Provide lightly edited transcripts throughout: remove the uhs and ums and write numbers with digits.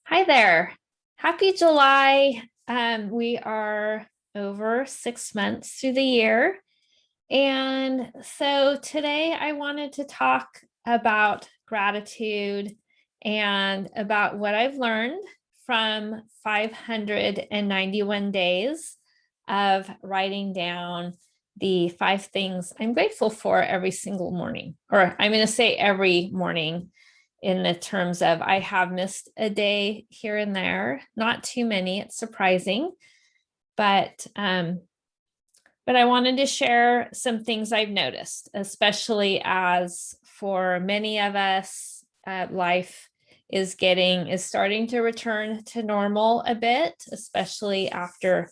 Hi there. Happy July. We are over 6 months through the year. And so today I wanted to talk about gratitude and about what I've learned from 591 days of writing down the 5 things I'm grateful for every single morning, or I'm going to say every morning in the terms of I have missed a day here and there, not too many, it's surprising, but I wanted to share some things I've noticed, especially as for many of us, life is starting to return to normal a bit, especially after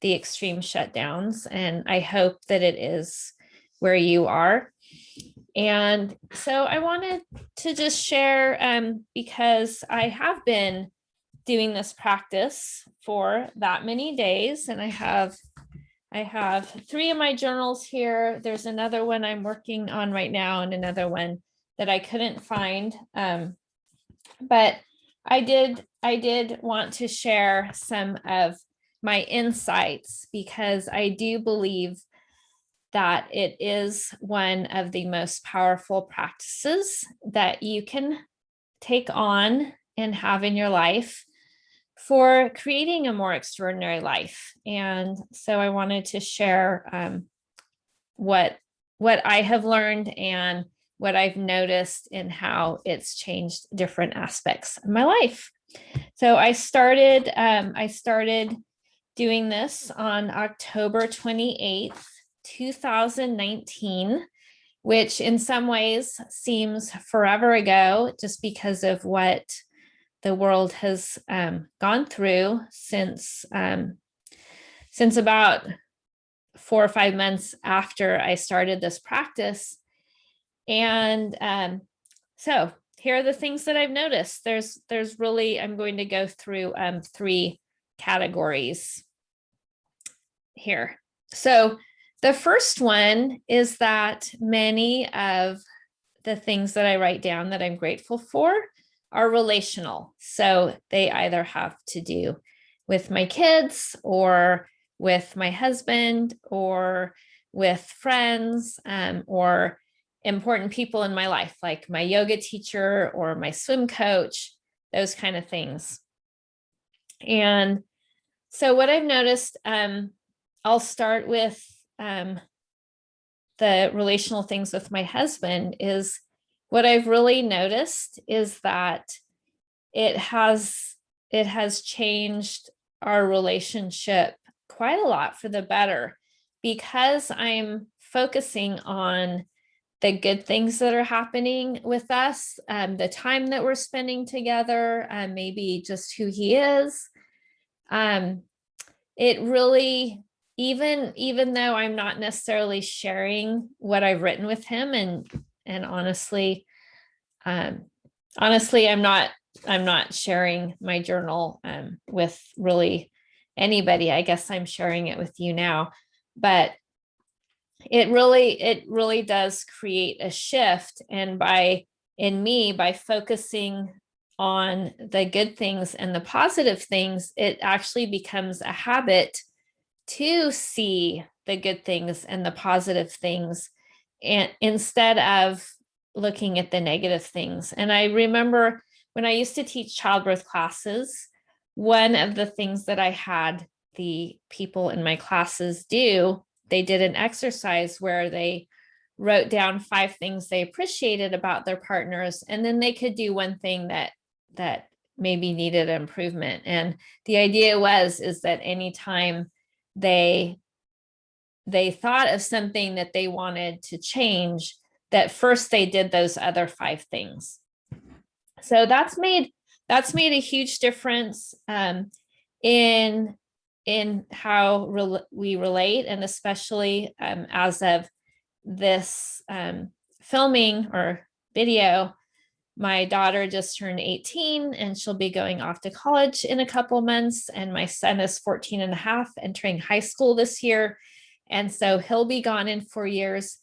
the extreme shutdowns. And I hope that it is where you are. And so I wanted to just share, because I have been doing this practice for that many days, and I have 3 of my journals here. There's another one I'm working on right now and another one that I couldn't find. But I did want to share some of my insights because I do believe that it is one of the most powerful practices that you can take on and have in your life for creating a more extraordinary life. And so I wanted to share what I have learned and what I've noticed and how it's changed different aspects of my life. So I started doing this on October 28th, 2019, which in some ways seems forever ago, just because of what the world has gone through since about 4 or 5 months after I started this practice. And so here are the things that I've noticed. There's really, I'm going to go through 3 categories here. So the first one is that many of the things that I write down that I'm grateful for are relational. So they either have to do with my kids or with my husband or with friends, or important people in my life, like my yoga teacher or my swim coach, those kind of things. And so what I've noticed, I'll start with the relational things with my husband. Is what I've really noticed is that it has changed our relationship quite a lot for the better, because I'm focusing on the good things that are happening with us, the time that we're spending together, maybe just who he is. It really, even though I'm not necessarily sharing what I've written with him, and honestly, I'm not sharing my journal with really anybody. I guess I'm sharing it with you now, but it really does create a shift. And by focusing on the good things and the positive things, it actually becomes a habit to see the good things and the positive things, and instead of looking at the negative things. And I remember when I used to teach childbirth classes, one of the things that I had the people in my classes do, they did an exercise where they wrote down 5 things they appreciated about their partners, and then they could do one thing that maybe needed improvement. And the idea is that anytime they thought of something that they wanted to change, that first they did those other 5 things. So that's made a huge difference in how we relate, and especially as of this filming or video, my daughter just turned 18 and she'll be going off to college in a couple months, and my son is 14 and a half, entering high school this year, and so he'll be gone in 4 years.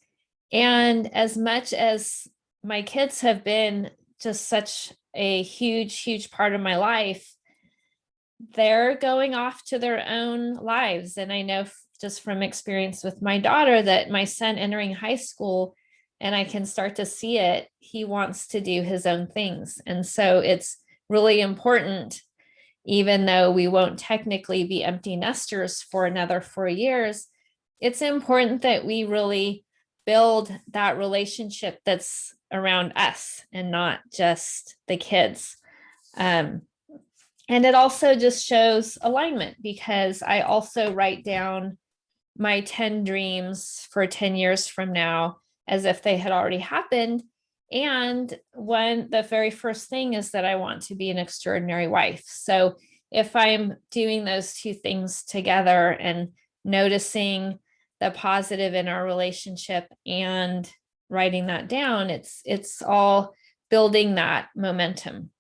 And as much as my kids have been just such a huge, huge part of my life, they're going off to their own lives. And I know just from experience with my daughter that my son entering high school, and I can start to see it, he wants to do his own things. And so it's really important, even though we won't technically be empty nesters for another 4 years, it's important that we really build that relationship that's around us and not just the kids. And it also just shows alignment, because I also write down my 10 dreams for 10 years from now as if they had already happened. And the very first thing is that I want to be an extraordinary wife. So if I'm doing those two things together and noticing the positive in our relationship and writing that down, it's all building that momentum.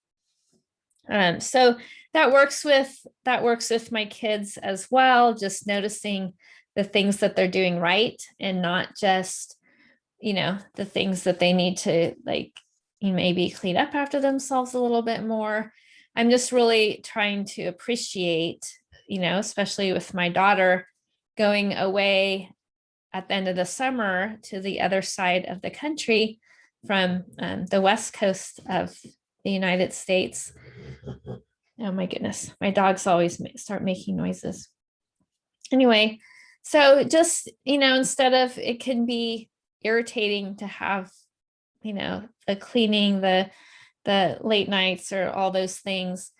So that works with my kids as well, just noticing the things that they're doing right and not just, the things that they need to, like, maybe clean up after themselves a little bit more. I'm just really trying to appreciate, especially with my daughter going away at the end of the summer to the other side of the country from the west coast of the United States. Oh my goodness, my dogs always start making noises. Anyway, so just, instead of, it can be irritating to have, the cleaning, the late nights or all those things.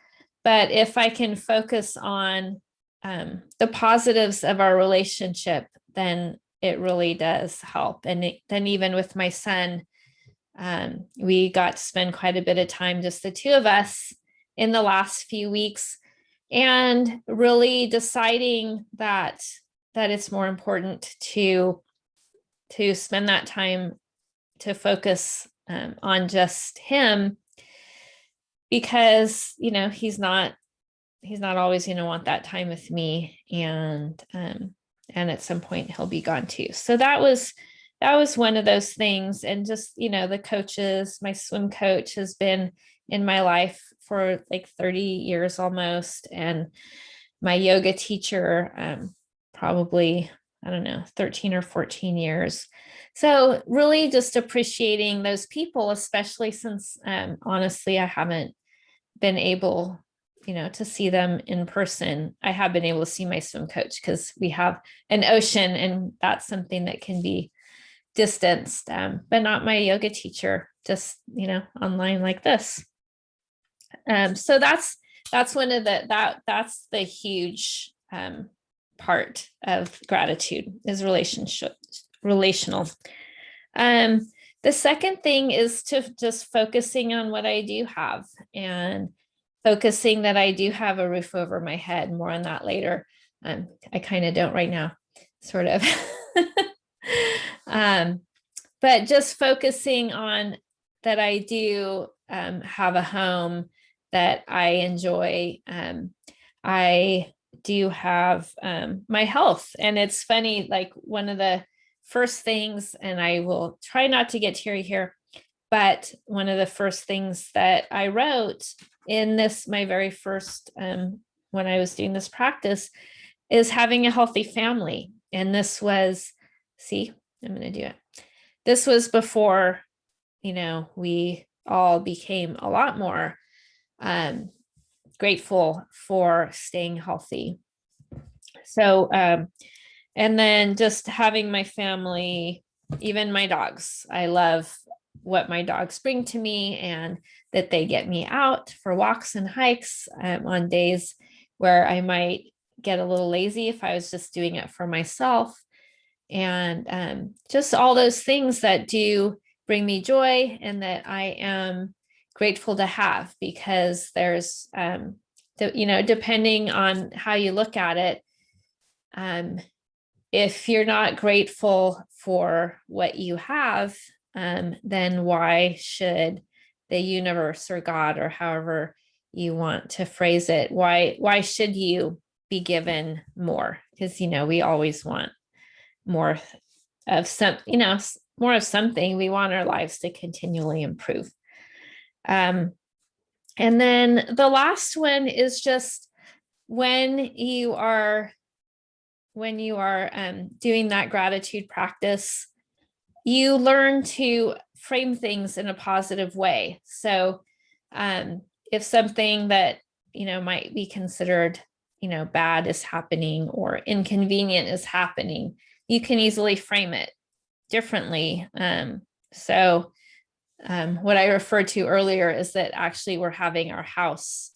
But if I can focus on the positives of our relationship, then it really does help. And then even with my son, we got to spend quite a bit of time, just the two of us, in the last few weeks, and really deciding that it's more important to spend that time to focus on just him, because he's not always going to want that time with me, and at some point he'll be gone too. So that was one of those things. And just, my swim coach has been in my life for like 30 years almost. And my yoga teacher, probably, I don't know, 13 or 14 years. So really just appreciating those people, especially since honestly, I haven't been able, to see them in person. I have been able to see my swim coach because we have an ocean, and that's something that can be distanced, but not my yoga teacher, just, online like this. So that's one of that's the huge part of gratitude, is relational. The second thing is to just focusing on what I do have, and focusing that I do have a roof over my head. More on that later. I kind of don't right now, sort of. But just focusing on that I do have a home that I enjoy. I do have my health. And it's funny, like one of the first things, and I will try not to get teary here, but one of the first things that I wrote in this, my very first, when I was doing this practice, is having a healthy family. And this was, I'm going to do it. This was before, we all became a lot more grateful for staying healthy. So, and then just having my family, even my dogs. I love what my dogs bring to me, and that they get me out for walks and hikes on days where I might get a little lazy if I was just doing it for myself. And just all those things that do bring me joy, and that I am grateful to have, because there's, depending on how you look at it, if you're not grateful for what you have, then why should the universe or God, or however you want to phrase it, why should you be given more? Because, we always want more of more of something. We want our lives to continually improve. And then the last one is just when you are doing that gratitude practice, you learn to frame things in a positive way. So if something that, might be considered, bad is happening or inconvenient is happening, you can easily frame it differently. So what I referred to earlier is that actually we're having our house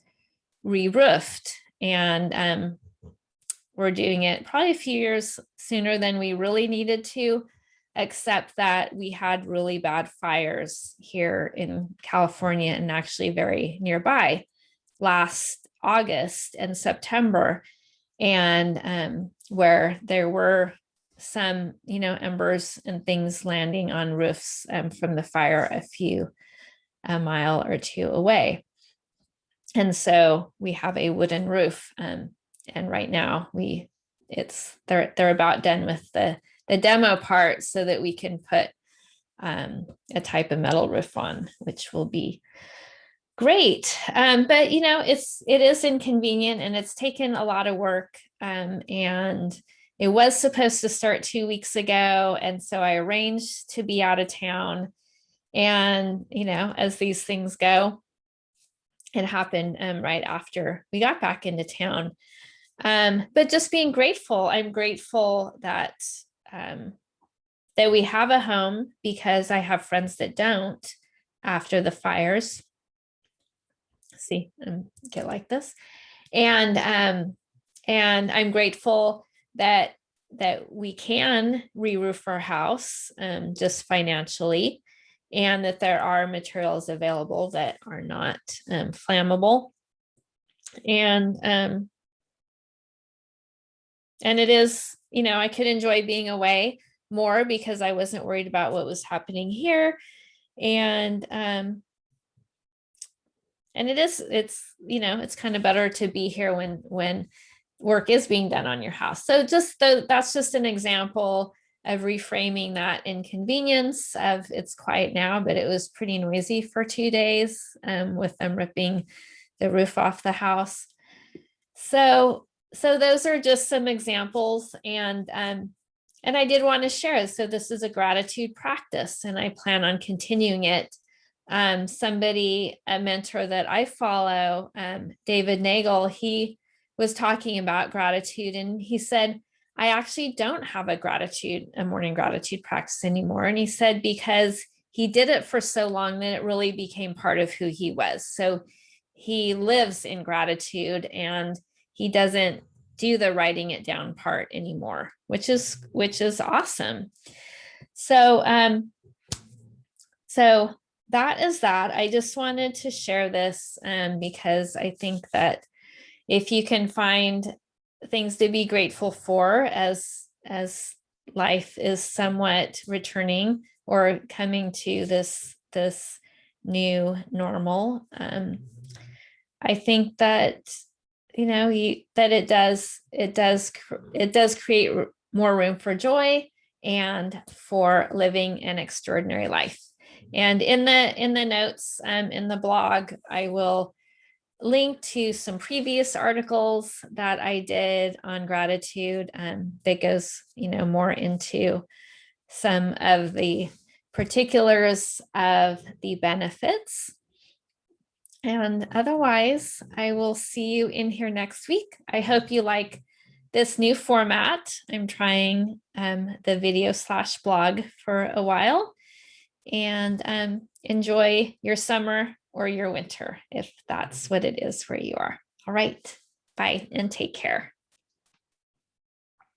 re-roofed, and we're doing it probably a few years sooner than we really needed to, except that we had really bad fires here in California and actually very nearby last August and September, and where there were some, embers and things landing on roofs from the fire a mile or two away. And so we have a wooden roof, and right now they're about done with the demo part so that we can put a type of metal roof on, which will be great. But it is inconvenient and it's taken a lot of work. And it was supposed to start 2 weeks ago. And so I arranged to be out of town. And, as these things go, it happened right after we got back into town. But just being grateful, I'm grateful that we have a home, because I have friends that don't after the fires. See, get like this. And I'm grateful that we can re-roof our house just financially, and that there are materials available that are not flammable. And it is, I could enjoy being away more because I wasn't worried about what was happening here. And it's kind of better to be here when work is being done on your house. So that's just an example of reframing that inconvenience of it's quiet now, but it was pretty noisy for 2 days with them ripping the roof off the house. So those are just some examples, and I did want to share. So this is a gratitude practice, and I plan on continuing it. A mentor that I follow, David Nagel, he was talking about gratitude, and he said, I actually don't have a morning gratitude practice anymore. And he said, because he did it for so long that it really became part of who he was. So he lives in gratitude, and he doesn't do the writing it down part anymore, which is awesome. So that is that. I just wanted to share this because I think that if you can find things to be grateful for as life is somewhat returning or coming to this new normal, I think that that it does create more room for joy and for living an extraordinary life. And in the notes in the blog, I will link to some previous articles that I did on gratitude that goes more into some of the particulars of the benefits. And otherwise, I will see you in here next week. I hope you like this new format. I'm trying the video/blog for a while, and enjoy your summer or your winter if that's what it is where you are. All right, bye and take care.